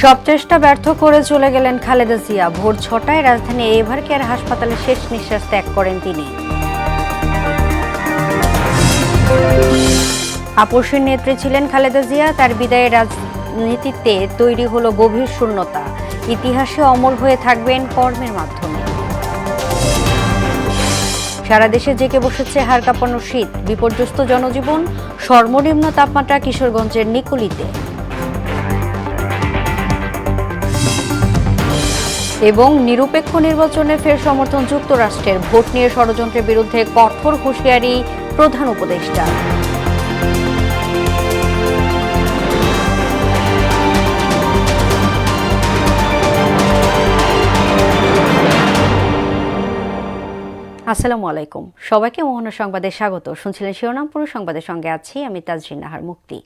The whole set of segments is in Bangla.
সব চেষ্টা ব্যর্থ করে চলে গেলেন খালেদা জিয়া। ভোর 6টায় রাজধানী এভারকেয়ার হাসপাতালে শেষ নিঃশ্বাস ত্যাগ করেন তিনি। আপসের নেত্রী ছিলেন খালেদা জিয়া। তার বিদায়ে রাজনীতিতে তৈরি হলো গভীর শূন্যতা। ইতিহাসে অমর হয়ে থাকবেন কর্মের মাধ্যমে। সারা দেশে জেঁকে বসেছে হাড় কাঁপানো শীত। বিপর্যস্ত জনজীবন, সর্বনিম্ন তাপমাত্রা কিশোরগঞ্জের নিকুলিতে। এবং নিরপেক্ষ নির্বাচনে ফের সমর্থন যুক্তরাষ্ট্রের। ভোট নিয়ে ষড়যন্ত্রের বিরুদ্ধে কঠোর হুঁশিয়ারি প্রধান উপদেষ্টা। আসসালামু আলাইকুম, সবাইকে মোহনা সংবাদে স্বাগত। শুনছিলেন শিরোনাম, পুরো সংবাদের সঙ্গে আছি আমি তাজরিন নাহার মুক্তি।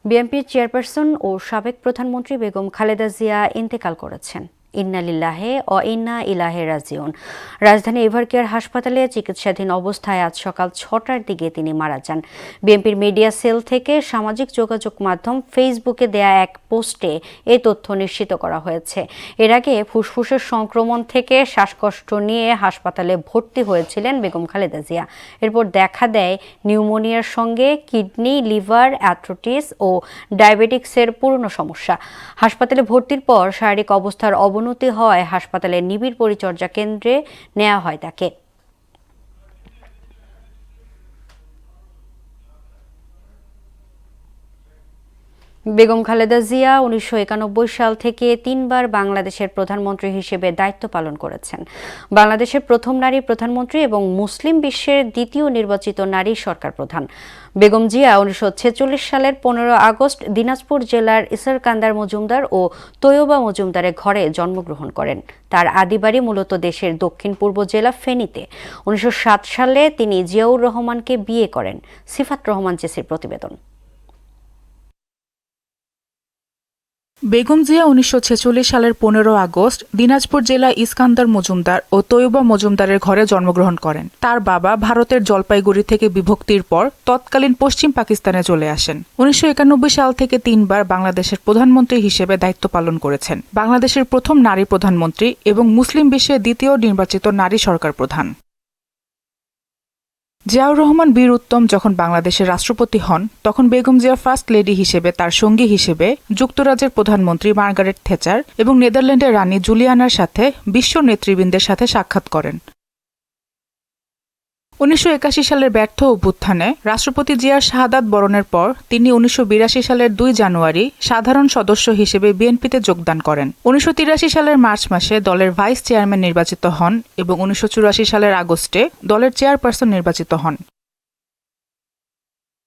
বিএনপির চেয়ারপারসন ও সাবেক প্রধানমন্ত্রী বেগম খালেদা জিয়া ইন্তেকাল করেছেন। ইন্না লিল্লাহি ও ইন্না ইলাইহি রাজিউন। রাজধানী এভারকেয়ার হাসপাতালে চিকিৎসাধীন অবস্থায় আজ সকাল 6টার দিকে তিনি মারা যান। বিএনপির মিডিয়া সেল থেকে সামাজিক যোগাযোগ মাধ্যম ফেসবুকে দেয়া এক পোস্টে এই তথ্য নিশ্চিত করা হয়েছে। এর আগে ফুসফুসের সংক্রমণ থেকে শ্বাসকষ্ট নিয়ে হাসপাতালে ভর্তি হয়েছিলেন বেগম খালেদা জিয়া। এরপর দেখা দেয় নিউমোনিয়ার সঙ্গে কিডনি, লিভার, অ্যাথ্রোটিস ও ডায়াবেটিক্সের পুরনো সমস্যা। হাসপাতালে ভর্তির পর শারীরিক অবস্থার অবনতি হওয়ায় হাসপাতালের নিবিড় পরিচর্যা কেন্দ্রে নেওয়া হয় তাকে। বেগম খালেদা জিয়া 1991 সাল থেকে 3বার বাংলাদেশের প্রধানমন্ত্রী হিসেবে দায়িত্ব পালন করেছেন। বাংলাদেশের প্রথম নারী প্রধানমন্ত্রী এবং মুসলিম বিশ্বের দ্বিতীয় নির্বাচিত নারী সরকার প্রধান। বেগম জিয়া 1946 সালের 15 আগস্ট দিনাজপুর জেলার ইসরকান্দার মজুমদার ও তৈয়বা মজুমদারের ঘরে জন্মগ্রহণ করেন। তার আদিবাড়ি মূলত দেশের দক্ষিণ পূর্ব জেলা ফেনীতে। 1960 সালে তিনি জিয়াউর রহমানকে বিয়ে করেন। সিফাত রহমান জেসির প্রতিবেদন। বেগম জিয়া 1946 সালের 15 আগস্ট দিনাজপুর জেলা ইস্কান্দার মজুমদার ও তৈয়বা মজুমদারের ঘরে জন্মগ্রহণ করেন। তার বাবা ভারতের জলপাইগুড়ি থেকে বিভক্তির পর তৎকালীন পশ্চিম পাকিস্তানে চলে আসেন। 1991 সাল থেকে 3বার বাংলাদেশের প্রধানমন্ত্রী হিসেবে দায়িত্ব পালন করেছেন। বাংলাদেশের প্রথম নারী প্রধানমন্ত্রী এবং মুসলিম বিশ্বের দ্বিতীয় নির্বাচিত নারী সরকার প্রধান। জিয়াউর রহমান বীর উত্তম যখন বাংলাদেশের রাষ্ট্রপতি হন, তখন বেগম জিয়া ফার্স্ট লেডি হিসেবে তার সঙ্গী হিসেবে যুক্তরাজ্যের প্রধানমন্ত্রী মার্গারেট থেচার এবং নেদারল্যান্ডের রানী জুলিয়ানার সাথে বিশ্ব নেতৃবৃন্দের সাথে সাক্ষাৎ করেন। 1981 সালের ব্যর্থ অভ্যুত্থানে রাষ্ট্রপতি জিয়ার শাহাদাত বরণের পর তিনি 1982 সালের 2 জানুয়ারি সাধারণ সদস্য হিসেবে বিএনপিতে যোগদান করেন। 1983 সালের মার্চ মাসে দলের ভাইস চেয়ারম্যান নির্বাচিত হন এবং 1984 সালের আগস্টে দলের চেয়ারপারসন নির্বাচিত হন।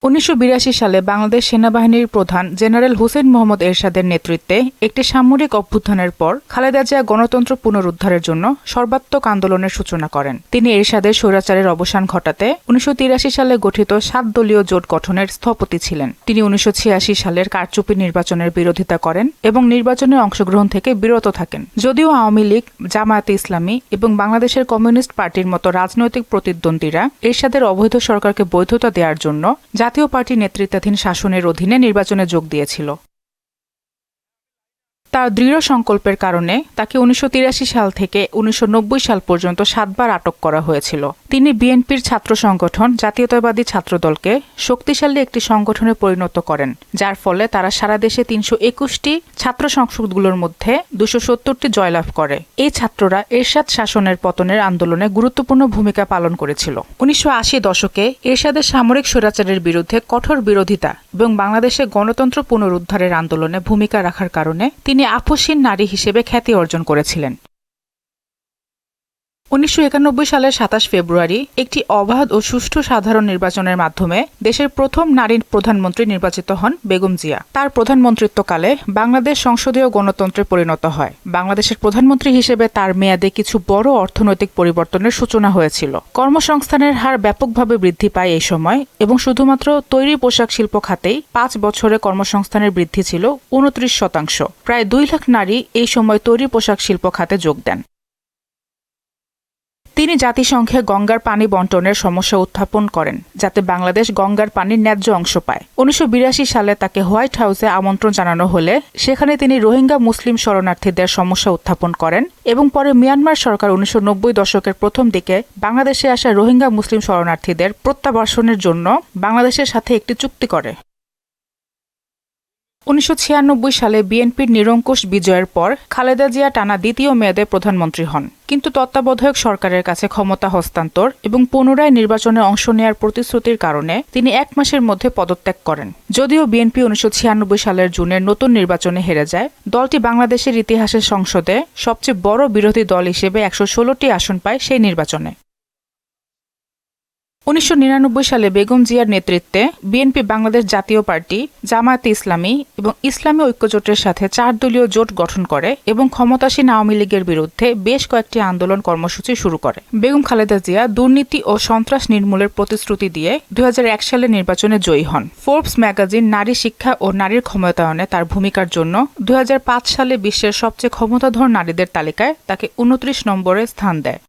1982 সালে বাংলাদেশ সেনাবাহিনীর প্রধান জেনারেল হুসেইন মোহাম্মদ এরশাদের নেতৃত্বে একটি সামরিক অভ্যুত্থানের পর খালেদা জিয়া গণতন্ত্র পুনরুদ্ধারের জন্য সর্বাত্মক আন্দোলনের সূচনা করেন। তিনি এরশাদের স্বৈরাচারের অবসান ঘটাতে 1983 সালে গঠিত 7 দলীয় জোট গঠনের স্থপতি ছিলেন। তিনি 1986 সালের কারচুপি নির্বাচনের বিরোধিতা করেন এবং নির্বাচনে অংশগ্রহণ থেকে বিরত থাকেন। যদিও আওয়ামী লীগ, জামায়াতে ইসলামী এবং বাংলাদেশের কমিউনিস্ট পার্টির মতো রাজনৈতিক প্রতিদ্বন্দ্বীরা এরশাদের অবৈধ সরকারকে বৈধতা দেওয়ার জন্য জাতীয় পার্টি নেতৃত্বাধীন শাসনের অধীনে নির্বাচনে যোগ দিয়েছিল। তার দৃঢ় সংকল্পের কারণে তাকে 1983 সাল থেকে 1990 সাল পর্যন্ত 7বার আটক করা হয়েছিল। তিনি বিএনপির ছাত্র সংগঠন জাতীয়তাবাদী ছাত্রদলকে শক্তিশালী একটি সংগঠনে পরিণত করেন, যার ফলে তারা সারা দেশে 321টি ছাত্র সংসদগুলোর মধ্যে 270টি জয়লাভ করে। এই ছাত্ররা এরশাদ শাসনের পতনের আন্দোলনে গুরুত্বপূর্ণ ভূমিকা পালন করেছিল। 1980 দশকে এরশাদের সামরিক স্বৈরাচারের বিরুদ্ধে কঠোর বিরোধিতা এবং বাংলাদেশে গণতন্ত্র পুনরুদ্ধারের আন্দোলনে ভূমিকা রাখার কারণে তিনি আপসহীন নারী হিসেবে খ্যাতি অর্জন করেছিলেন। 1991 সালের 27 ফেব্রুয়ারি একটি অবাধ ও সুষ্ঠু সাধারণ নির্বাচনের মাধ্যমে দেশের প্রথম নারী প্রধানমন্ত্রী নির্বাচিত হন বেগম জিয়া। তার প্রধানমন্ত্রিত্বকালে বাংলাদেশ সংসদীয় গণতন্ত্রে পরিণত হয়। বাংলাদেশের প্রধানমন্ত্রী হিসেবে তার মেয়াদে কিছু বড় অর্থনৈতিক পরিবর্তনের সূচনা হয়েছিল। কর্মসংস্থানের হার ব্যাপকভাবে বৃদ্ধি পায় এই সময় এবং শুধুমাত্র তৈরি পোশাক শিল্প খাতেই 5 বছরে কর্মসংস্থানের বৃদ্ধি ছিল 29%। প্রায় 2 লাখ নারী এই সময় তৈরি পোশাক শিল্প খাতে যোগ দেন। তিনি জাতিসংঘে গঙ্গার পানি বন্টনের সমস্যা উত্থাপন করেন যাতে বাংলাদেশ গঙ্গার পানির ন্যায্য অংশ পায়। 1982 সালে তাকে হোয়াইট হাউসে আমন্ত্রণ জানানো হলে সেখানে তিনি রোহিঙ্গা মুসলিম শরণার্থীদের সমস্যা উত্থাপন করেন এবং পরে মিয়ানমার সরকার 1990 দশকের প্রথম দিকে বাংলাদেশে আসা রোহিঙ্গা মুসলিম শরণার্থীদের প্রত্যাবাসনের জন্য বাংলাদেশের সাথে একটি চুক্তি করে। 1996 সালে বিএনপির নিরঙ্কুশ বিজয়ের পর খালেদা জিয়া টানা দ্বিতীয় মেয়াদে প্রধানমন্ত্রী হন, কিন্তু তত্ত্বাবধায়ক সরকারের কাছে ক্ষমতা হস্তান্তর এবং পুনরায় নির্বাচনে অংশ নেয়ার প্রতিশ্রুতির কারণে তিনি 1 মাসের মধ্যে পদত্যাগ করেন। যদিও বিএনপি 1996 সালের জুনের নতুন নির্বাচনে হেরে যায়, দলটি বাংলাদেশের ইতিহাসে সংসদে সবচেয়ে বড় বিরোধী দল হিসেবে 116টি আসন পায় সেই নির্বাচনে। 1999 সালে বেগম জিয়ার নেতৃত্বে বিএনপি বাংলাদেশ জাতীয় পার্টি, জামায়াতে ইসলামী এবং ইসলামী ঐক্যজোটের সাথে 4 দলীয় জোট গঠন করে এবং ক্ষমতাসীন আওয়ামী লীগের বিরুদ্ধে বেশ কয়েকটি আন্দোলন কর্মসূচি শুরু করে। বেগম খালেদা জিয়া দুর্নীতি ও সন্ত্রাস নির্মূলের প্রতিশ্রুতি দিয়ে 2001 সালে নির্বাচনে জয়ী হন। ফোর্বস ম্যাগাজিন নারী শিক্ষা ও নারীর ক্ষমতায়নে তার ভূমিকার জন্য 2005 সালে বিশ্বের সবচেয়ে ক্ষমতাধর নারীদের তালিকায় তাকে 29 নম্বরে স্থান দেয়।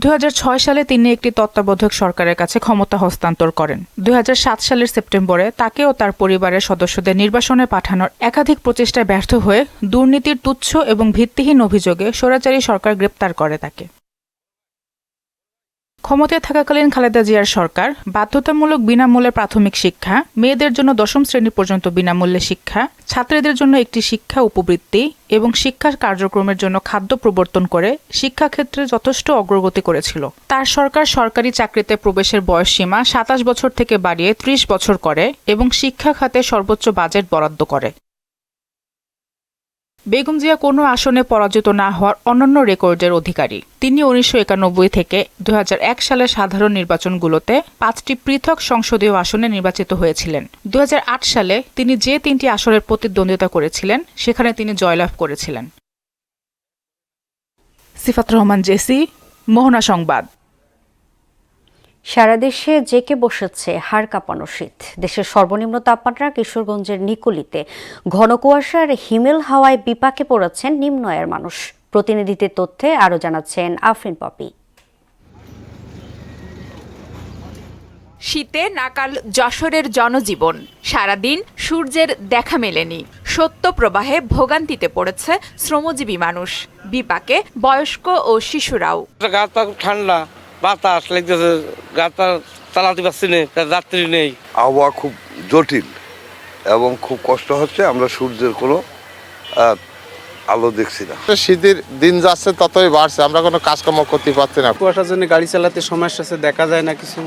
2006 সালে তিনি একটি তত্ত্বাবধায়ক সরকারের কাছে ক্ষমতা হস্তান্তর করেন। 2007 সালের সেপ্টেম্বরে তাকে ও তার পরিবারের সদস্যদের নির্বাসনে পাঠানোর একাধিক প্রচেষ্টায় ব্যর্থ হয়ে দুর্নীতির তুচ্ছ এবং ভিত্তিহীন অভিযোগে স্বৈরাচারী সরকার গ্রেপ্তার করে তাকে। ক্ষমতায় থাকাকালীন খালেদা জিয়ার সরকার বাধ্যতামূলক বিনামূল্যে প্রাথমিক শিক্ষা, মেয়েদের জন্য 10ম শ্রেণী পর্যন্ত বিনামূল্যে শিক্ষা, ছাত্রীদের জন্য একটি শিক্ষা উপবৃত্তি এবং শিক্ষা কার্যক্রমের জন্য খাদ্য প্রবর্তন করে শিক্ষাক্ষেত্রে যথেষ্ট অগ্রগতি করেছিল। তার সরকার সরকারি চাকরিতে প্রবেশের বয়সসীমা 27 বছর থেকে বাড়িয়ে 30 বছর করে এবং শিক্ষা খাতে সর্বোচ্চ বাজেট বরাদ্দ করে। বেগম জিয়া কোনো আসনে পরাজিত না হওয়ার অনন্য রেকর্ডের অধিকারী। তিনি 1991 থেকে 2001 সালের সাধারণ নির্বাচনগুলোতে 5টি পৃথক সংসদীয় আসনে নির্বাচিত হয়েছিলেন। 2008 সালে তিনি যে 3টি আসনের প্রতিদ্বন্দ্বিতা করেছিলেন সেখানে তিনি জয়লাভ করেছিলেন। সিফাত রহমান জেসি, মোহনা সংবাদ। সারা দেশে জেঁকে বসেছে হাড় কাঁপানো শীত। দেশের সর্বনিম্ন তাপমাত্রা কিশোরগঞ্জের নিকুলিতে ঘন কুয়াশার হিমেল হাওয়ায় বিপাকে পড়েছেন নিম্ন আয়ের মানুষ। প্রতিনিধিদের তথ্যে আরও জানাচ্ছেন আফরিন পপি। শীতে নাকাল যশোরের জনজীবন, সারাদিন সূর্যের দেখা মেলেনি। সত্য প্রবাহে ভোগান্তিতে পড়েছে শ্রমজীবী মানুষ, বিপাকে বয়স্ক ও শিশুরাও। ঠান্ডা বাতাস লাগতেছে, গাতা চালাতে পারছি না, যাত্রী নেই। আবহাওয়া খুব জটিল এবং খুব কষ্ট হচ্ছে। আমরা সূর্যের কোনো আলো দেখছি না। শীতের দিন যাচ্ছে ততই বাড়ছে, আমরা কোনো কাজকর্ম করতে পারছি না। কুয়াশার জন্য গাড়ি চালাতে সমস্যা আছে, দেখা যায় না কিছু।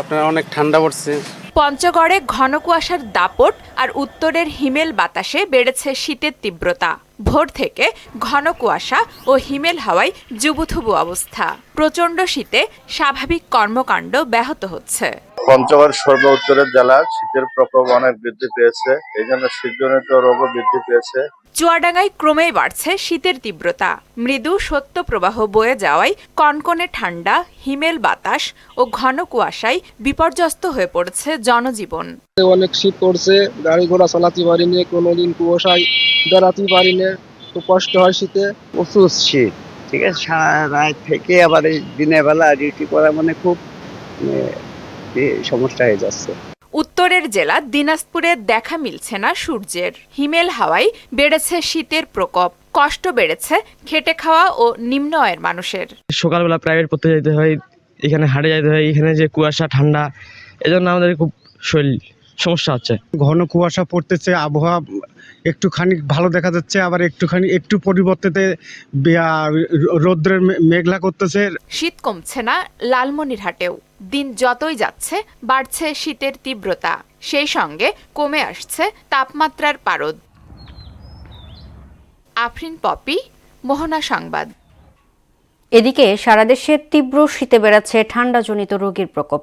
আপনার অনেক ঠান্ডা পড়ছে। পঞ্চগড়ে ঘন কুয়াশার দাপট আর উত্তরের হিমেল বাতাসে বেড়েছে শীতের তীব্রতা। ভোর থেকে ঘন কুয়াশা ও হিমেল হাওয়ায় জুবুথুবু অবস্থা। প্রচণ্ড শীতে স্বাভাবিক কর্মকাণ্ড ব্যাহত হচ্ছে। পঞ্চগড় সর্ব উত্তরের জেলা, শীতের প্রকোপ অনেক বৃদ্ধি পেয়েছে, এই জন্য শীতজনিত রোগও বৃদ্ধি পেয়েছে। চুয়াডাঙ্গায় ক্রমেই বাড়ছে শীতের তীব্রতা। মৃদু সত্য প্রবাহ বয়ে যাওয়ায় কনকনে ঠান্ডা, হিমেল বাতাস ও ঘন কুয়াশায় বিপর্যস্ত হয়ে পড়েছে জনজীবন। অনেক শীত পড়ছে, গাড়ি ঘোড়া চালাতে পারি না, কোনোদিন কুয়াশায় বেড়াতে পারি না, খুব কষ্ট হয় শীতে। প্রচুর শীত, ঠিক আছে। সারা রাত থেকে আবার এই দিনের বেলা ডিউটি করা মানে খুব সমস্যা হয়ে যাচ্ছে। উত্তরের জেলা দিনাজপুরে দেখা মিলছে না সূর্যের। হিমেল হাওয়ায় বেড়েছে শীতের প্রকোপ, কষ্ট বেড়েছে খেটে খাওয়া ও নিম্ন আয়ের মানুষের। সকালবেলা প্রাইভেট পড়তে যেতে হয়, এখানে হাটে যেতে হয়, এখানে যে কুয়াশা ঠান্ডা, এজন্য আমাদের খুব শরীর সমস্যা হচ্ছে। ঘন কুয়াশা পড়তেছে, আবহাওয়া একটুখানি ভালো দেখা যাচ্ছে, আবার একটু পরিবর্তে রৌদ্রের মেঘলা করতেছে। শীত কমছে না লালমনিরহাটেও। দিন যতই যাচ্ছে বাড়ছে শীতের তীব্রতা, সেই সঙ্গে কমে আসছে তাপমাত্রার পারদ। আফরিন পপি, মোহনা সংবাদ। এদিকে সারা দেশে তীব্র শীতে বেড়েছে ঠান্ডাজনিত রোগীর প্রকোপ।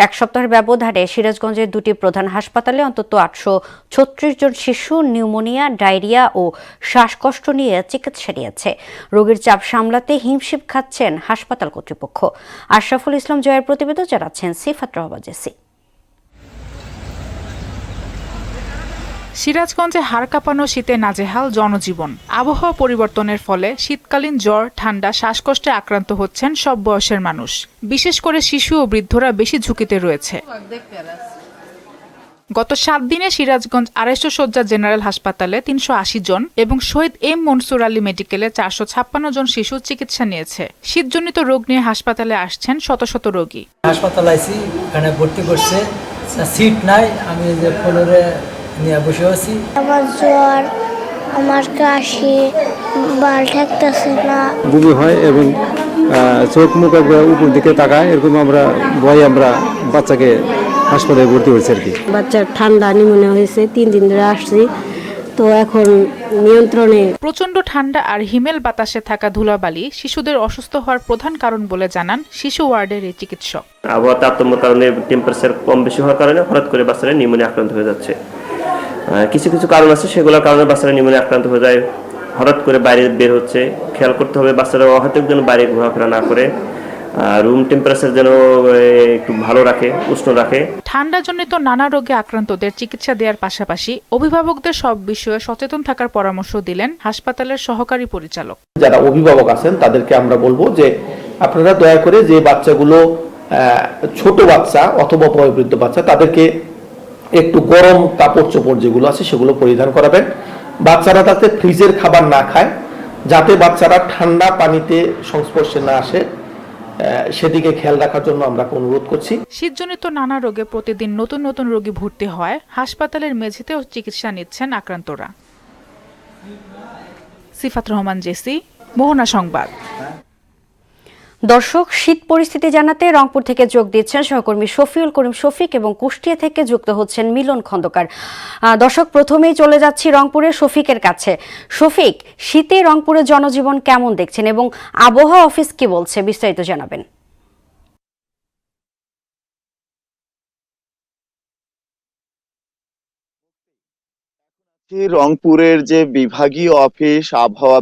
1 সপ্তাহের ব্যবধানে সিরাজগঞ্জের 2টি প্রধান হাসপাতালে অন্তত 836 জন শিশু নিউমোনিয়া, ডায়রিয়া ও শ্বাসকষ্ট নিয়ে চিকিৎসা নিয়েছে। রোগীর চাপ সামলাতে হিমশিম খাচ্ছেন হাসপাতাল কর্তৃপক্ষ। আশরাফুল ইসলাম জয়ের প্রতিবেদন জানাচ্ছেন সিফাত রহমান জেসি। সিরাজগঞ্জে হাড় কাঁপানো শীতে নাজেহাল জনজীবন। আবহাওয়া পরিবর্তনের ফলে শীতকালীন জ্বর, ঠান্ডা, শ্বাসকষ্টে আক্রান্ত হচ্ছেন সব বয়সের মানুষ। বিশেষ করে শিশু ও বৃদ্ধরা বেশি ঝুঁকিতে রয়েছে। গত 7 দিনে সিরাজগঞ্জ 250 শয্যা জেনারেল হাসপাতালে 380 জন এবং শহীদ এম মনসুর আলী মেডিকেলে 456 জন শিশু চিকিৎসা নিয়েছে। শীতজনিত রোগ নিয়ে হাসপাতালে আসছেন শত শত রোগী। হাসপাতালে আইছি, এখানে ভর্তি করছে, সিট নাই, আমি যে ফ্লোরে নিয়ে বসে আছি। আমার জ্বর, আমার কাশি, বাল ঠেকতেছে না, বমি হয় এবং চোখ মুখ উপর দিকে তাকায়, এরকম আমরা বাচ্চাকে হাসপাতালে ভর্তি হয়েছে আর কি। বাচ্চার ঠান্ডা নিউমোনিয়া হয়েছে, 3 দিন ধরে আসছি, তো এখন নিয়ন্ত্রণে। প্রচন্ড ঠান্ডা আর হিমেল বাতাসে থাকা ধুলাবালি শিশুদের অসুস্থ হওয়ার প্রধান কারণ বলে জানান শিশু ওয়ার্ডের এই চিকিৎসক। আবহাওয়া তারতম্যের কারণে টেম্পারেচার কম বেশি হওয়ার কারণে হঠাৎ করে বাচ্চারা নিউমোনিয়া আক্রান্ত হয়ে যাচ্ছে। কিছু কিছু কারণ আছে, সেগুলোর কারণে বাচ্চারা নিউমোনিয়া আক্রান্ত হয়ে যায়, হঠাৎ করে বাইরে বের হচ্ছে। খেয়াল করতে হবে বাচ্চারা হয়তো যেন বাইরে ঘোরাফেরা না করে, রুম টেম্পারেচার যেন একটু ভালো রাখে, উষ্ণ রাখে। ঠান্ডাজনিত নানা রোগে আক্রান্তদের চিকিৎসা দেওয়ার পাশাপাশি অভিভাবকদের সব বিষয়ে সচেতন থাকার পরামর্শ দিলেন হাসপাতালের সহকারী পরিচালক। যারা অভিভাবক আছেন তাদেরকে আমরা বলবো যে আপনারা দয়া করে যে বাচ্চাগুলো ছোট বাচ্চা অথবা বয়োবৃদ্ধ বাচ্চা, তাদেরকে একটু গরম কাপড় চোপড় যেগুলো আছে সেগুলো পরিধান করাবেন। বাচ্চারা তাতে ফ্রিজের খাবার না খায়, যাতে বাচ্চারা ঠান্ডা পানিতে সংস্পর্শে না আসে, সেদিকে খেয়াল রাখার জন্য আমরা অনুরোধ করছি। শীতজনিত নানা রোগে প্রতিদিন নতুন নতুন রোগী ভর্তি হয় হাসপাতালের মেঝেতেও চিকিৎসা নিচ্ছেন আক্রান্তরা। সিফাত রহমান, জেসি, মোহনা সংবাদ। দর্শক, শীত পরিস্থিতি জানাতে রংপুর থেকে যোগ দিচ্ছেন সহকর্মী শফিউল করিম শফিক এবং কুষ্টিয়া থেকে যুক্ত হচ্ছেন মিলন খন্দকার। দর্শক, প্রথমেই চলে যাচ্ছি রংপুরের শফিকের কাছে। শফিক, শীতে রংপুরের জনজীবন কেমন দেখছেন এবং আবহাওয়া অফিস কি বলছে, বিস্তারিত জানাবেন। রংপুরের যে বিভাগীয় অফিস, আবহাওয়া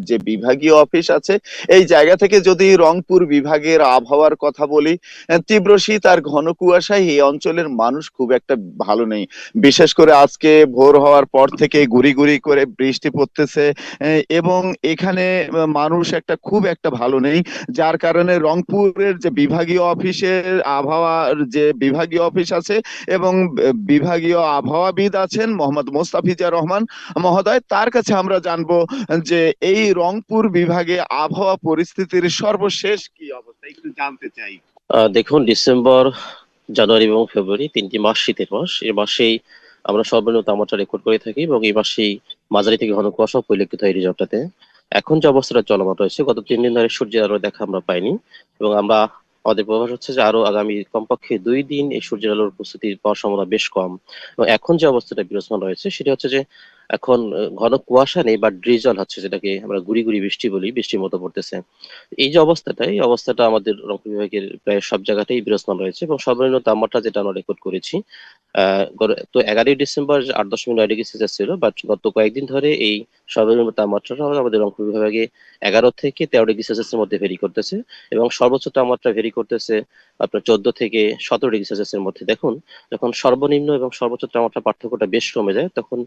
যে বিভাগীয় অফিস আছে, এই জায়গা থেকে যদি রংপুর বিভাগের আবহাওয়ার কথা বলি, তীব্র শীত আর ঘন কুয়াশায় এই অঞ্চলের মানুষ খুব একটা ভালো নেই। বিশেষ করে আজকে ভোর হওয়ার পর থেকে গুড়ি গুড়ি করে বৃষ্টি পড়তেছে এবং এখানে মানুষ খুব একটা ভালো নেই, যার কারণে রংপুরের যে বিভাগীয় অফিসের আবহাওয়ার যে বিভাগীয় অফিস আছে এবং বিভাগীয় আবহাওয়াবিদ আছেন মোহাম্মদ মোস্তাফিজুর রহমান মহোদয়, তার কাছে আমরা জানবো যে এই রংপুর বিভাগে আবহাওয়া পরিস্থিতির সর্বশেষ কি অবস্থা একটু জানতে চাই। দেখুন, ডিসেম্বর, জানুয়ারি এবং ফেব্রুয়ারি 3টি মাস শীতের মাস। এই মাসেই আমরা সর্বনিম্ন তাপমাত্রা রেকর্ড করে থাকি এবং এই মাসেই মাঝারি থেকে ঘন কুয়াশা পরিলক্ষিত হয় এই রিজনটাতে। এখন যে অবস্থাটা চলমান রয়েছে, গত 3 দিন ধরে সূর্যের আলো দেখা আমরা পাইনি এবং আমাদের প্রভাস হচ্ছে যে আরো আগামী কমপক্ষে 2 দিন এই সূর্যের আলোর উপস্থিতি পাওয়ার সম্ভাবনা বেশ কম। এবং এখন যে অবস্থাটা বিরাজমান রয়েছে সেটা হচ্ছে যে এখন ঘন কুয়াশা নেই, বা ড্রিজল হচ্ছে, যেটাকে আমরা গুড়ি গুড়ি বৃষ্টি বলি, বৃষ্টির মতো পড়তেছে। এই অবস্থাটা আমাদের রংপুর বিভাগের প্রায় সব জায়গাতেই বিরাজমান রয়েছে এবং সর্বনিম্ন তাপমাত্রা যেটা আমরা রেকর্ড করেছি তো 11 ডিসেম্বর 8.9 ডিগ্রি সেলসিয়াস ছিল, বাট গত কয়েকদিন ধরে এই সর্বনিম্ন তাপমাত্রাটা আমাদের রংপুর বিভাগে 11 থেকে 13 ডিগ্রি সেলসিয়াসের মধ্যে ভেরি করতেছে এবং সর্বোচ্চ তাপমাত্রা ভেরি করতেছে আপনার 14 থেকে 17 ডিগ্রি সেলসিয়াসের মধ্যে। দেখুন, যখন সর্বনিম্ন এবং সর্বোচ্চ তাপমাত্রা পার্থক্যটা বেশ কমে যায়, তখন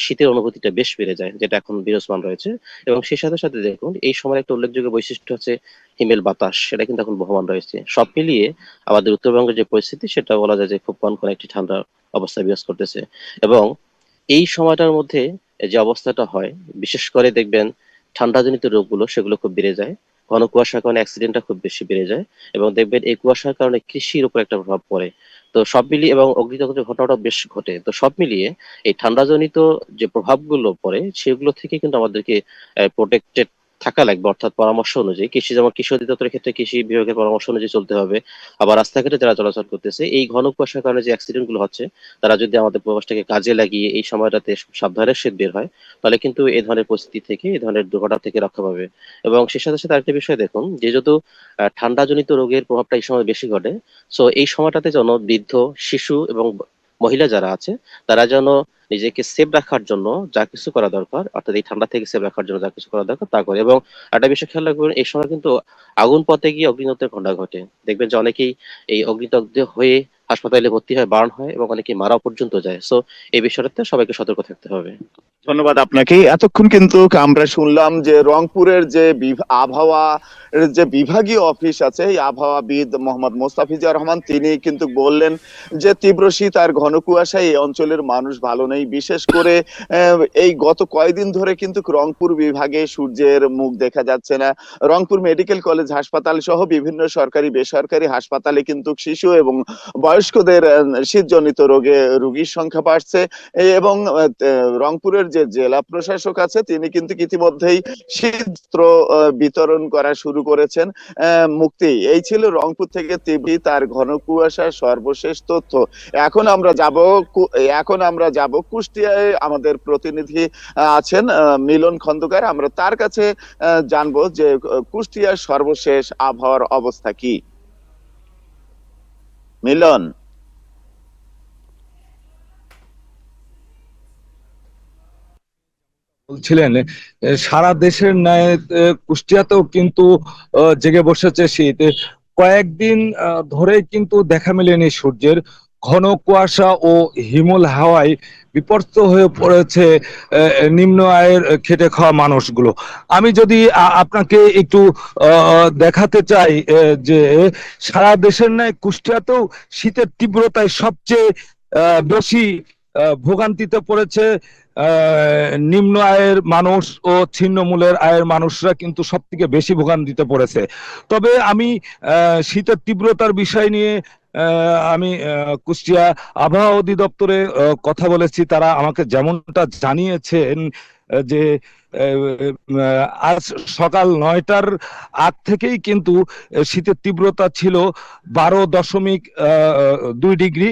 শীতের অনুভূতিটা বেশ বেড়ে যায়, যেটা এখন বিরাজমান রয়েছে। এবং সেই সাথে সাথে দেখুন, এই সময় একটা উল্লেখযোগ্য বৈশিষ্ট্য হচ্ছে হিমেল বাতাস, সেটা কিন্তু এখন বহমান রয়েছে। সব মিলিয়ে আমাদের উত্তরবঙ্গের যে পরিস্থিতি, সেটা বলা যায় যে খুব কনকনে একটি ঠান্ডা অবস্থা বিরাজ করতেছে। এবং এই সময়টার মধ্যে যে অবস্থাটা হয়, বিশেষ করে দেখবেন ঠান্ডাজনিত রোগগুলো সেগুলো খুব বেড়ে যায়, ঘন কুয়াশার কারণে অ্যাক্সিডেন্টটা খুব বেশি বেড়ে যায় এবং দেখবেন এই কুয়াশার কারণে কৃষির উপর একটা প্রভাব পড়ে। তো সব মিলিয়ে এবং অগ্নিকাণ্ডের ঘটনাটা বেশ ঘটে। তো সব মিলিয়ে এই ঠান্ডাজনিত যে প্রভাবগুলো পড়ে সেগুলো থেকে কিন্তু আমাদেরকে প্রোটেক্টেড থাকা লাগবে, অর্থাৎ পরামর্শ অনুযায়ী কৃষি, যেমন কৃষি অধিদপ্তরের ক্ষেত্রে কৃষি বিভাগের পরামর্শ অনুযায়ী চলতে হবে। আবার রাস্তাঘাটে যারা চলাচল করতেছে, এই ঘন কুয়াশার কারণে যে অ্যাক্সিডেন্ট গুলো হচ্ছে, তারা যদি আমাদের প্রবাসটাকে কাজে লাগিয়ে এই সময়টাতে সাবধানের সহিত বের হয়, তাহলে কিন্তু এই ধরনের পরিস্থিতি থেকে, এই ধরনের দুর্ঘটনা থেকে রক্ষা পাবে। এবং সেই সাথে সাথে আরেকটা বিষয় দেখুন, যেহেতু ঠান্ডাজনিত রোগের প্রভাবটা এই সময় বেশি ঘটে, সো এই সময়টাতে যেন বৃদ্ধ, শিশু এবং মহিলা যারা আছে, তারা যেন নিজেকে সেভ রাখার জন্য যা কিছু করা দরকার, অর্থাৎ এই ঠান্ডা থেকে সেভ রাখার জন্য যা কিছু করা দরকার তা করে। এবং একটা বিষয় খেয়াল রাখবেন, এই সময় কিন্তু আগুন পথে গিয়ে অগ্নিদগ্ধের ঘটনা ঘটে। দেখবেন যে অনেকেই এই অগ্নিদগ্ধ হয়ে হাসপাতালে ভর্তি হয়, বার্ন হয় এবং অনেকে মারা পর্যন্ত যায়। সো এই বিষয়টাতে সবাইকে সতর্ক থাকতে হবে। ধন্যবাদ আপনাকে। এতক্ষণ কিন্তু আমরা শুনলাম যে রংপুরের যে আবহাওয়া যে বিভাগীয় অফিস আছে, এই আবহাওয়াবিদ মোহাম্মদ মোস্তাফিজুর রহমান তিনি কিন্তু বললেন যে তীব্র শীত আর ঘন কুয়াশায় এই অঞ্চলের মানুষ ভালো নেই। বিশেষ করে এই গত কয়েকদিন ধরে কিন্তু রংপুর বিভাগে সূর্যের মুখ দেখা যাচ্ছে না। রংপুর মেডিকেল কলেজ হাসপাতাল সহ বিভিন্ন সরকারি বেসরকারি হাসপাতালে কিন্তু শিশু এবং বয়স্কদের শীতজনিত রোগীর সংখ্যা বাড়ছে এবং রংপুরের যে জেলা প্রশাসক আছে তিনি কিন্তু ইতিমধ্যেই শীতবস্ত্র বিতরণ করা শুরু করেছেন। মুক্তি, এই ছিল রংপুর থেকে তীব্র তার ঘন কুয়াশার সর্বশেষ তথ্য। এখন আমরা যাব কুষ্টিয়ায়। আমাদের প্রতিনিধি আছেন মিলন খন্দকার, আমরা তার কাছে জানবো যে কুষ্টিয়ার সর্বশেষ আবহাওয়ার অবস্থা কি। মিলন, বলছিলেন সারা দেশের ন্যায় কুষ্টিয়াতেও কিন্তু জেগে বসেছে শীত। কয়েকদিন ধরে কিন্তু দেখা মেলেনি সূর্যের। ঘন কুয়াশা ও হিমল হাওয়ায় বিপর্যস্ত হয়ে পড়েছে নিম্ন আয়ের খেটে খাওয়া মানুষগুলো। আমি যদি আপনাকে একটু দেখাতে চাই যে সারা দেশের ন্যায় কুষ্টিয়াতেও শীতের তীব্রতায় সবচেয়ে বেশি ভোগান্তিতে পড়েছে নিম্ন আয়ের মানুষ ও ছিন্নমূলের আয়ের মানুষরা কিন্তু সব থেকে বেশি ভোগান্তিতে পড়েছে। তবে আমি শীতের তীব্রতার বিষয় নিয়ে আমি কুষ্টিয়া আবহাওয়া অধিদপ্তরে কথা বলেছি। তারা আমাকে যেমনটা জানিয়েছেন যে আজ সকাল 9টার আগ থেকেই কিন্তু শীতের তীব্রতা ছিল 12.2 ডিগ্রি।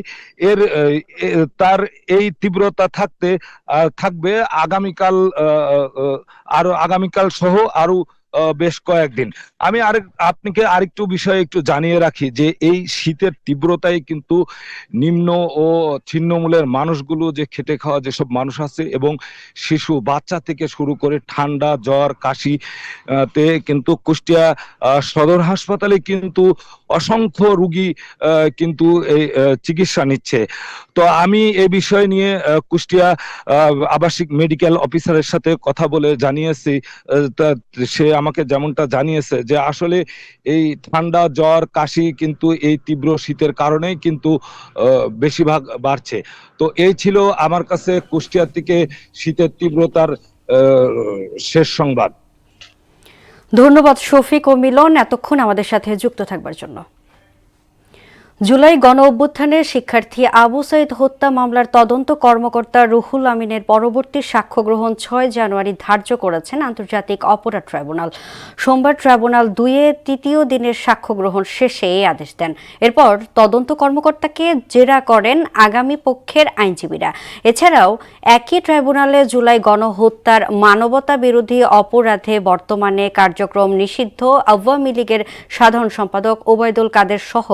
তার এই তীব্রতা থাকবে আগামীকাল সহ আরো বেশ কয়েকদিন। আমি আপনাকে আরেকটু বিষয় একটু জানিয়ে রাখি যে এই শীতের তীব্রতায় কিন্তু নিম্ন ও ছিন্নমূলের মানুষগুলো যে খেটে খাওয়া যেসব মানুষ আছে এবং শিশু বাচ্চা থেকে শুরু করে ঠান্ডা জ্বর কাশি তে কিন্তু কুষ্টিয়া সদর হাসপাতালে কিন্তু অসংখ্য রোগী কিন্তু এই চিকিৎসা নিচ্ছে। তো আমি এই বিষয় নিয়ে কুষ্টিয়া আবাসিক মেডিকেল অফিসারের সাথে কথা বলে জানিয়েছি। সে আমাকে যেমনটা জানিয়েছে যে আসলে এই ঠান্ডা জ্বর কাশি কিন্তু এই তীব্র শীতের কারণেই কিন্তু বেশিরভাগ বাড়ছে। তো এই ছিল আমার কাছে কুষ্টিয়া থেকে শীতের তীব্রতার শেষ সংবাদ। ধন্যবাদ শফিক ও মিলন এতক্ষণ আমাদের সাথে যুক্ত থাকবার জন্য। জুলাই গণ অভ্যুত্থানের শিক্ষার্থী আবু সাইদ হত্যা মামলার তদন্ত কর্মকর্তা রুহুল আমিনের পরবর্তী সাক্ষ্য গ্রহণ 6 জানুয়ারি ধার্য করেছেন আন্তর্জাতিক অপরাধ ট্রাইব্যুনাল। সোমবার ট্রাইব্যুনাল 2-এর তৃতীয় দিনের সাক্ষ্য গ্রহণ শেষে এই আদেশ দেন। এরপর তদন্ত কর্মকর্তাকে জেরা করেন আগামী পক্ষের আইনজীবীরা। এছাড়াও একই ট্রাইব্যুনালে জুলাই গণহত্যার মানবতা বিরোধী অপরাধে বর্তমানে কার্যক্রম নিষিদ্ধ আওয়ামী লীগের সাধারণ সম্পাদক ওবায়দুল কাদের সহ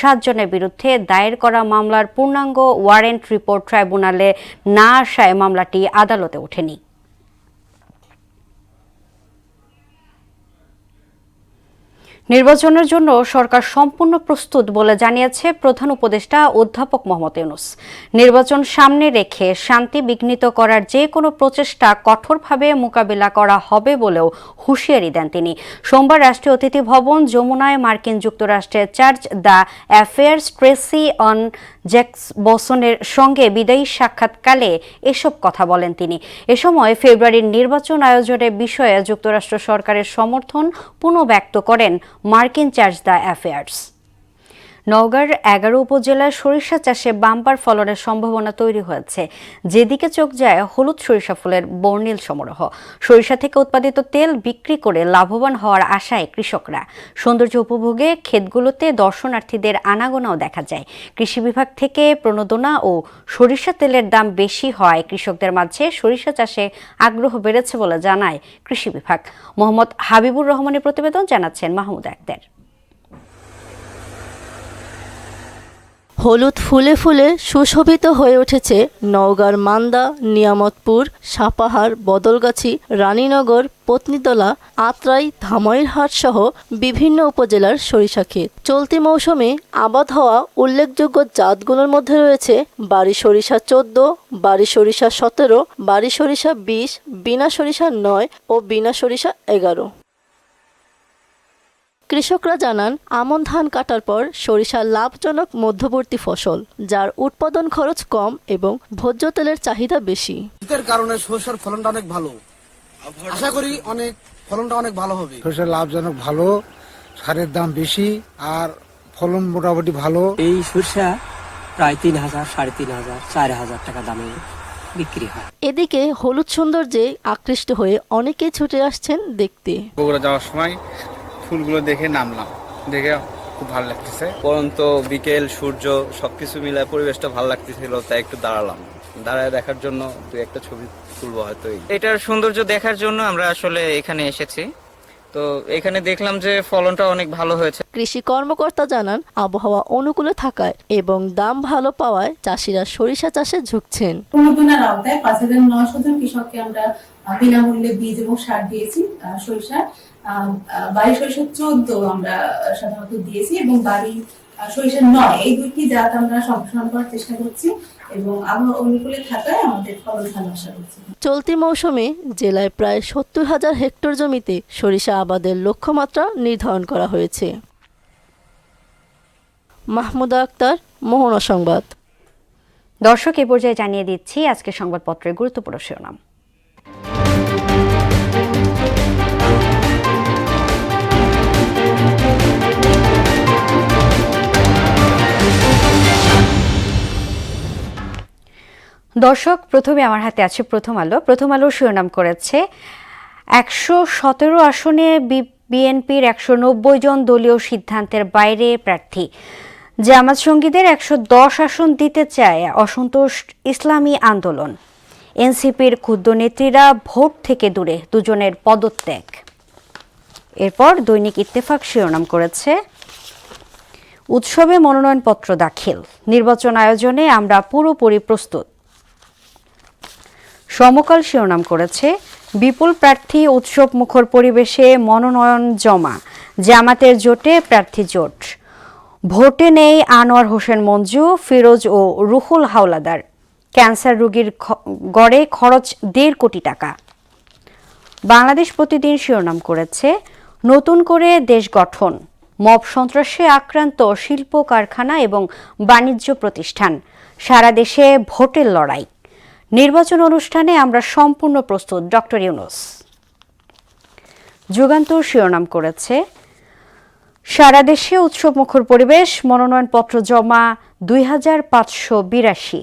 7 জনের বিরুদ্ধে দায়ের করা মামলার পূর্ণাঙ্গ ওয়ারেন্ট রিপোর্ট ট্রাইব্যুনালে না আসায় মামলাটি আদালতে ওঠেনি। নির্বাচনের জন্য সরকার সম্পূর্ণ প্রস্তুত বলে জানিয়েছে প্রধান উপদেষ্টা অধ্যাপক মোহাম্মদ ইউনূস। নির্বাচন সামনে রেখে শান্তি বিঘ্নিত করার যে কোনো প্রচেষ্টা কঠোরভাবে মোকাবিলা করা হবে বলেও হুঁশিয়ারি দেন তিনি। সোমবার রাষ্ট্রীয় অতিথি ভবন যমুনায় মার্কিন যুক্তরাষ্ট্রের chargé d'affaires Tracy Ann জ্যাকবসনের সঙ্গে বিদায়ী সাক্ষাৎকালে এসব কথা বলেন তিনি। এ সময় ফেব্রুয়ারির নির্বাচন আয়োজনের বিষয়ে যুক্তরাষ্ট্র সরকারের সমর্থন পুনঃব্যক্ত করেন মার্কিন চার্জ দ্য অ্যাফেয়ার্স। নওগাঁর 11 উপজেলার সরিষা চাষে বাম্পার ফলনের সম্ভাবনা তৈরি হয়েছে। যেদিকে চোখ যায় হলুদ সরিষা ফুলের বর্ণিল সমারোহ। সরিষা থেকে উৎপাদিত তেল বিক্রি করে লাভবান হওয়ার আশায় কৃষকরা। সৌন্দর্য উপভোগে ক্ষেতগুলোতে দর্শনার্থীদের আনাগোনাও দেখা যায়। কৃষি বিভাগ থেকে প্রণোদনা ও সরিষা তেলের দাম বেশি হয় কৃষকদের মাঝে সরিষা চাষে আগ্রহ বেড়েছে বলে জানায় কৃষি বিভাগ। মোহাম্মদ হাবিবুর রহমানের প্রতিবেদন, জানাচ্ছেন মাহমুদ আক্তার। হলুদ ফুলে ফুলে সুশোভিত হয়ে উঠেছে নওগাঁর মান্দা, নিয়ামতপুর, সাপাহার, বদলগাছি, রানীনগর, পত্নীতলা, আত্রাই, ধামইরহাট সহ বিভিন্ন উপজেলার সরিষা ক্ষেত। চলতি মৌসুমে আবাদ হওয়া উল্লেখযোগ্য জাতগুলোর মধ্যে রয়েছে বাড়ি সরিষা 14, বাড়ি সরিষা 17, বাড়ি সরিষা 20, বিনা সরিষা 9 ও বিনা সরিষা 11। কৃষকরা জানান, আমন ধান কাটার পর সরিষা লাভজনক মধ্যবর্তী ফসল, যার উৎপাদন খরচ কম এবং ভোজ্য তেলের চাহিদা বেশি। শীতের কারণে সরিষার ফলনটা অনেক ভালো, আশা করি ফলনটা অনেক ভালো হবে। সরিষা লাভজনক ভালো, সারের দাম বেশি আর ফলন মোটামুটি ভালো। এই সরিষা প্রায় 3,000, 3,500, 4,000 টাকা দামে বিক্রি হয়। এদিকে হলুদ সৌন্দর্যে আকৃষ্ট হয়ে অনেকেই ছুটে আসছেন দেখতে। বগুড়া যাওয়ার সময় ফুলগুলো দেখে নামলাম, দেখে খুব ভালো লাগতেছে। পরন্ত বিকেল, সূর্য সবকিছু মিলায় পরিবেশটা ভালো লাগতেছিল, তাই একটু দাঁড়ালাম। দাঁড়ায় দেখার জন্য দুই একটা ছবি তুলবো হয়তো। এটার সৌন্দর্য দেখার জন্য আমরা আসলে এখানে এসেছি। তো এখানে দেখলাম যে ফলনটা অনেক ভালো হয়েছে। কৃষি কর্মকর্তা জানান, আবহাওয়া অনুকূলে থাকায় এবং দাম ভালো পাওয়ায় চাষিরা সরিষা চাষে ঝুঁকছেন। অনুদানের আওতায় 5,900 জন কৃষককে আমরা বিনামূল্যে বীজ এবং সার দিয়েছি। সরিষা বাড়ি সরিষা 14 আমরা সাধারণত দিয়েছি এবং বাড়ি সরিষা 9, এই দুটি জাত আমরা সম্প্রসারণ করার চেষ্টা করছি এবং আবহাওয়া অনুকূলে থাকায় আমাদের ফলন ভালো আশা করছি। চলতি মৌসুমে জেলায় প্রায় 70,000 হেক্টর জমিতে সরিষা আবাদের লক্ষ্যমাত্রা নির্ধারণ করা হয়েছে। মাহমুদা আক্তার, মোহনা সংবাদ। দর্শক, এই পর্যায়ে জানিয়ে দিচ্ছি আজকের সংবাদপত্রের গুরুত্বপূর্ণ শিরোনাম। দর্শক, প্রথমে আমার হাতে আছে প্রথম আলো। প্রথম আলো শিরোনাম করেছে 117 আসনে বিএনপির 190 জন দলীয় সিদ্ধান্তের বাইরে প্রার্থী। জামাত সঙ্গীদের 110 আসন দিতে চায় অসন্তোষ ইসলামী আন্দোলন। এনসিপির ক্ষুদ্র নেত্রীরা ভোট থেকে দূরে, দুজনের পদত্যাগ। এরপর দৈনিক ইত্তেফাক শিরোনাম করেছে উৎসবে মনোনয়নপত্র দাখিল, নির্বাচন আয়োজনে আমরা পুরোপুরি প্রস্তুত। সমকাল শিরোনাম করেছে বিপুল প্রার্থী, উৎসব মুখর পরিবেশে মনোনয়ন জমা, জামাতের জোটে প্রার্থী জোট। ভোটে নেই আনোয়ার হোসেন মঞ্জু, ফিরোজ ও রুহুল হাওলাদার। ক্যান্সার রোগীর গড়ে খরচ 1.5 কোটি টাকা। বাংলাদেশ প্রতিদিন শিরোনাম করেছে নতুন করে দেশ গঠন, মব সন্ত্রাসে আক্রান্ত শিল্প কারখানা এবং বাণিজ্য প্রতিষ্ঠান, সারা দেশে ভোটের লড়াই, নির্বাচন অনুষ্ঠানে আমরা সম্পূর্ণ প্রস্তুত, ডক্টর ইউনূস। যুগান্তর শিরোনাম করেছে সারা দেশে উৎসবমুখর পরিবেশ, মনোনয়নপত্র জমা 2582।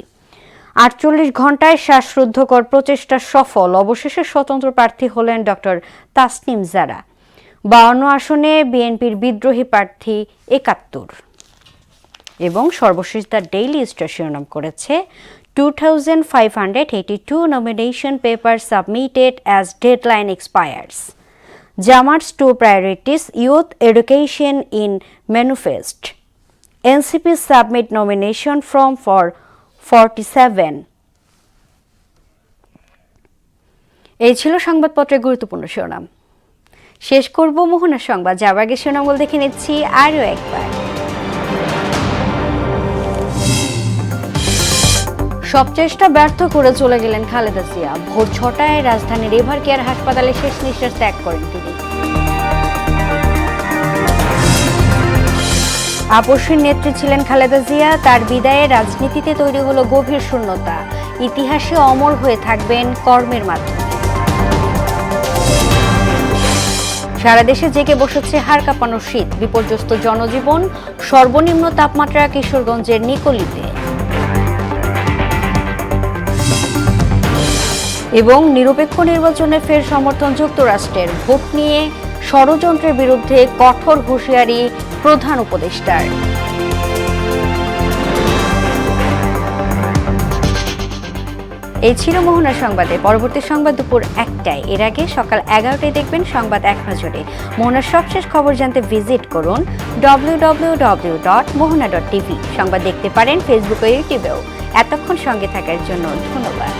48 ঘন্টায় শ্বাসরুদ্ধকর প্রচেষ্টা সফল, অবশেষে স্বতন্ত্র প্রার্থী হলেন ডক্টর তাসনিম জারা। 52 আসনে বিএনপির বিদ্রোহী প্রার্থী 71। এবং সর্বশেষ দ্য ডেইলি স্টার শিরোনাম করেছে 2,582 nomination papers submitted as deadline expires. Jamat's 2 priorities, youth education in manifest. NCP submit nomination form for 47. এই ছিল সংবাদপত্রের গুরুত্বপূর্ণ শিরোনাম। শেষ করব মোহনার সংবাদ, যাবার আগে শিরোনামগুলো দেখে নিচ্ছি আরও একবার। সব চেষ্টা ব্যর্থ করে চলে গেলেন খালেদা জিয়া। ভোর 6টায় রাজধানীর এভার কেয়ার হাসপাতালে শেষ নিঃশ্বাস ত্যাগ করেন তিনি। আপসের নেত্রী ছিলেন খালেদা জিয়া। তার বিদায়ে রাজনীতিতে তৈরি হলো গভীর শূন্যতা। ইতিহাসে অমর হয়ে থাকবেন কর্মের মাধ্যমে। সারা দেশে জেগে বসেছে হাড় কাঁপানো শীত, বিপর্যস্ত জনজীবন, সর্বনিম্ন তাপমাত্রা কিশোরগঞ্জের নিকলিতে। এবং নিরপেক্ষ নির্বাচনে ফের সমর্থন যুক্তরাষ্ট্রের। ভোট নিয়ে ষড়যন্ত্রের বিরুদ্ধে কঠোর হুঁশিয়ারি প্রধান উপদেষ্টার। এই ছিল মোহনা সংবাদে। পরবর্তী সংবাদ দুপুর 1টায়। এর আগে সকাল 11টায় দেখবেন সংবাদ এক নজরে। মোহনার সবশেষ খবর জানতে ভিজিট করুন www.mohana.tv। সংবাদ দেখতে পারেন ফেসবুক ও ইউটিউবেও। এতক্ষণ সঙ্গে থাকার জন্য ধন্যবাদ।